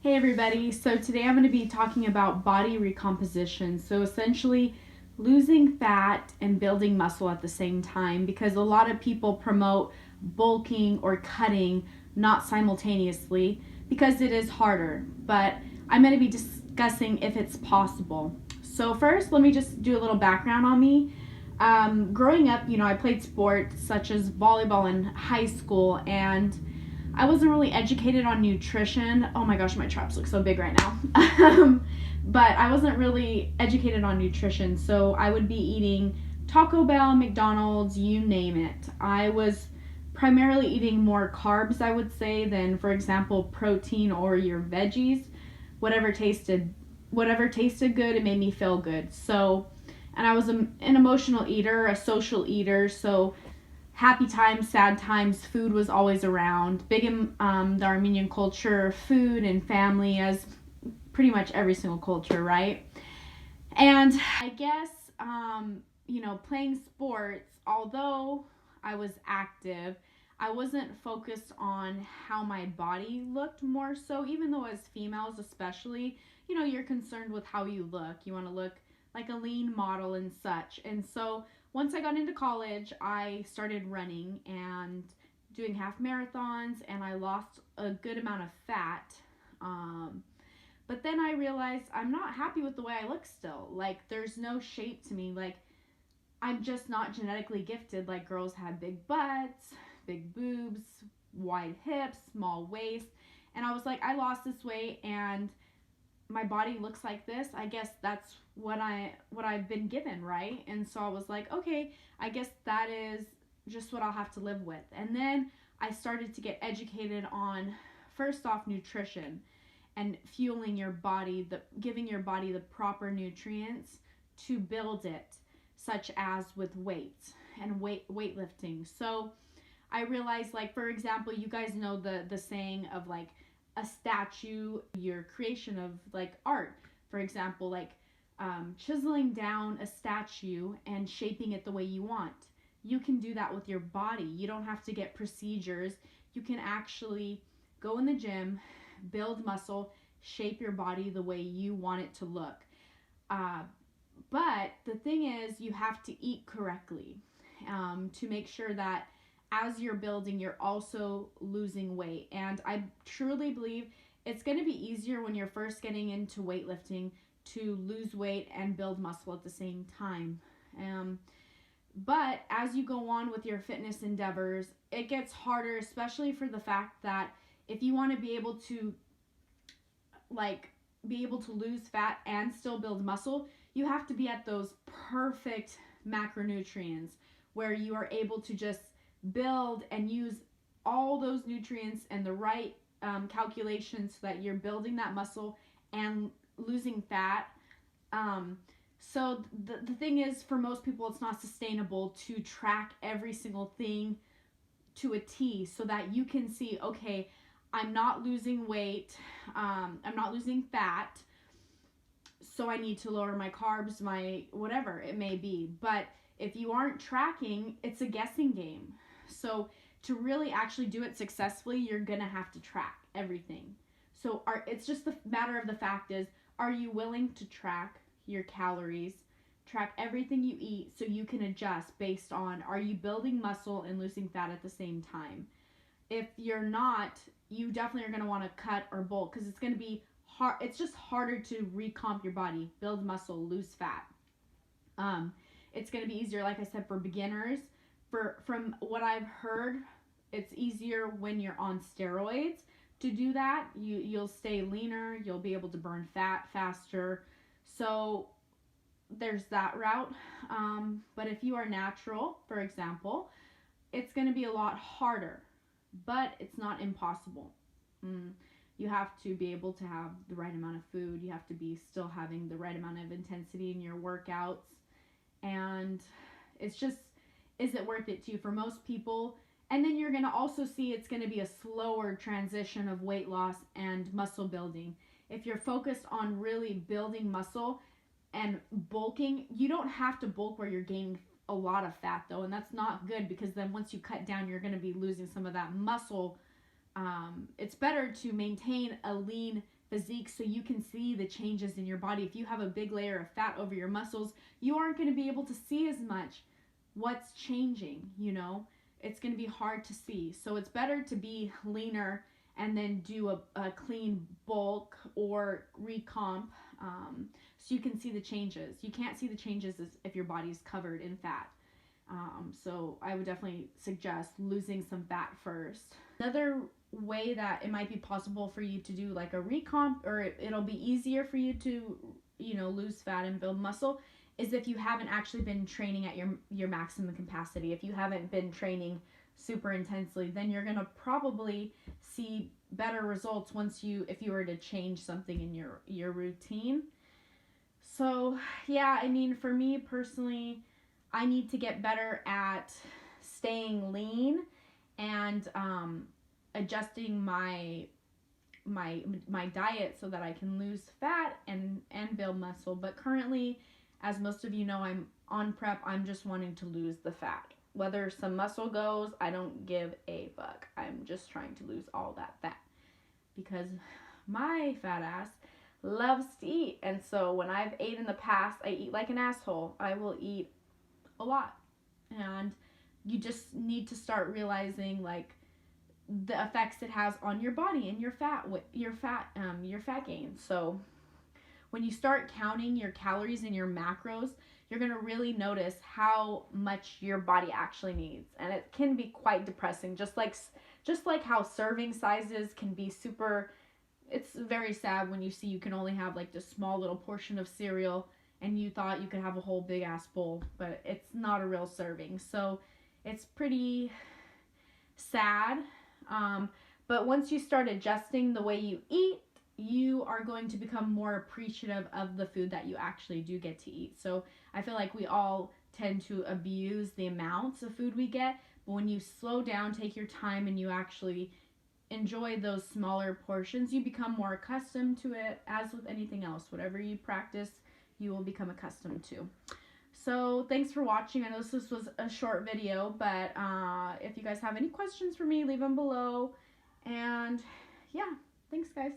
Hey everybody, so today I'm going to be talking about body recomposition. So essentially losing fat and building muscle at the same time, because a lot of people promote bulking or cutting not simultaneously because it is harder. But I'm going to be discussing if it's possible. So first, let me just do a little background on me. Growing up, I played sports such as volleyball in high school, and I wasn't really educated on nutrition. Oh my gosh, my traps look so big right now. But I wasn't really educated on nutrition, so I would be eating Taco Bell, McDonald's, you name it. I was primarily eating more carbs, I would say, than, for example, protein or your veggies. Whatever tasted, whatever tasted good, it made me feel good. So, and I was an emotional eater, a social eater, so happy times, sad times, food was always around. Big in the Armenian culture, food and family, as pretty much every single culture, right? And I guess, playing sports, although I was active, I wasn't focused on how my body looked more so, even though as females, especially, you're concerned with how you look. You want to look like a lean model and such. And so once I got into college, I started running and doing half marathons, and I lost a good amount of fat. But then I realized I'm not happy with the way I look still. Like, there's no shape to me. Like, I'm just not genetically gifted. Like, girls have big butts, big boobs, wide hips, small waist. And I was like, I lost this weight and my body looks like this. I guess that's what I've been given, right? And so I was like, okay, I guess that is just what I'll have to live with. And then I started to get educated on, first off, nutrition and fueling your body, giving your body the proper nutrients to build it, such as with weights and weightlifting. So I realized, like, for example, you guys know the saying of like a statue, your creation of like art, for example, like chiseling down a statue and shaping it the way you want. You can do that with your body. You don't have to get procedures. You can actually go in the gym, build muscle, shape your body the way you want it to look. Uh, but the thing is, you have to eat correctly to make sure that as you're building, you're also losing weight. And I truly believe it's going to be easier when you're first getting into weightlifting to lose weight and build muscle at the same time. But as you go on with your fitness endeavors, it gets harder, especially for the fact that if you want to be able to lose fat and still build muscle, you have to be at those perfect macronutrients where you are able to just build and use all those nutrients and the right calculations so that you're building that muscle and losing fat. So the thing is, for most people, it's not sustainable to track every single thing to a T so that you can see, okay, I'm not losing weight, I'm not losing fat, so I need to lower my carbs, my whatever it may be. But if you aren't tracking, it's a guessing game. So to really actually do it successfully, you're gonna have to track everything. So it's just the matter of the fact is, are you willing to track your calories, track everything you eat so you can adjust based on, are you building muscle and losing fat at the same time? If you're not, you definitely are going to want to cut or bulk because it's going to be hard. It's just harder to recomp your body, build muscle, lose fat. It's going to be easier, like I said, for beginners. From what I've heard, it's easier when you're on steroids to do that. You'll stay leaner, you'll be able to burn fat faster. So there's that route. But if you are natural, for example, it's going to be a lot harder, but it's not impossible. You have to be able to have the right amount of food. You have to be still having the right amount of intensity in your workouts. And it's just, is it worth it to you? For most people, and then you're going to also see it's going to be a slower transition of weight loss and muscle building. If you're focused on really building muscle and bulking, you don't have to bulk where you're gaining a lot of fat though, and that's not good because then once you cut down, you're going to be losing some of that muscle. It's better to maintain a lean physique so you can see the changes in your body. If you have a big layer of fat over your muscles, you aren't going to be able to see as much what's changing, you know. It's going to be hard to see. So it's better to be leaner and then do a clean bulk or recomp, so you can see the changes. You can't see the changes if your body's covered in fat. So I would definitely suggest losing some fat first. Another way that it might be possible for you to do like a recomp, or it'll be easier for you to, you know, lose fat and build muscle, is if you haven't actually been training at your maximum capacity. If you haven't been training super intensely, then you're gonna probably see better results if you were to change something in your routine. So yeah, I mean, for me personally, I need to get better at staying lean and adjusting my diet so that I can lose fat and build muscle. But currently, as most of you know, I'm on prep. I'm just wanting to lose the fat. Whether some muscle goes, I don't give a fuck. I'm just trying to lose all that fat because my fat ass loves to eat. And so when I've ate in the past, I eat like an asshole. I will eat a lot. And you just need to start realizing like the effects it has on your body and your fat gain. So when you start counting your calories and your macros, you're going to really notice how much your body actually needs. And it can be quite depressing, just like how serving sizes can be super. It's very sad when you see you can only have like this small little portion of cereal and you thought you could have a whole big ass bowl, but it's not a real serving. So it's pretty sad. But once you start adjusting the way you eat, you are going to become more appreciative of the food that you actually do get to eat. So I feel like we all tend to abuse the amounts of food we get, but when you slow down, take your time, and you actually enjoy those smaller portions, you become more accustomed to it. As with anything else, whatever you practice, you will become accustomed to. So thanks for watching. I know this was a short video, but if you guys have any questions for me, leave them below. And yeah, thanks guys.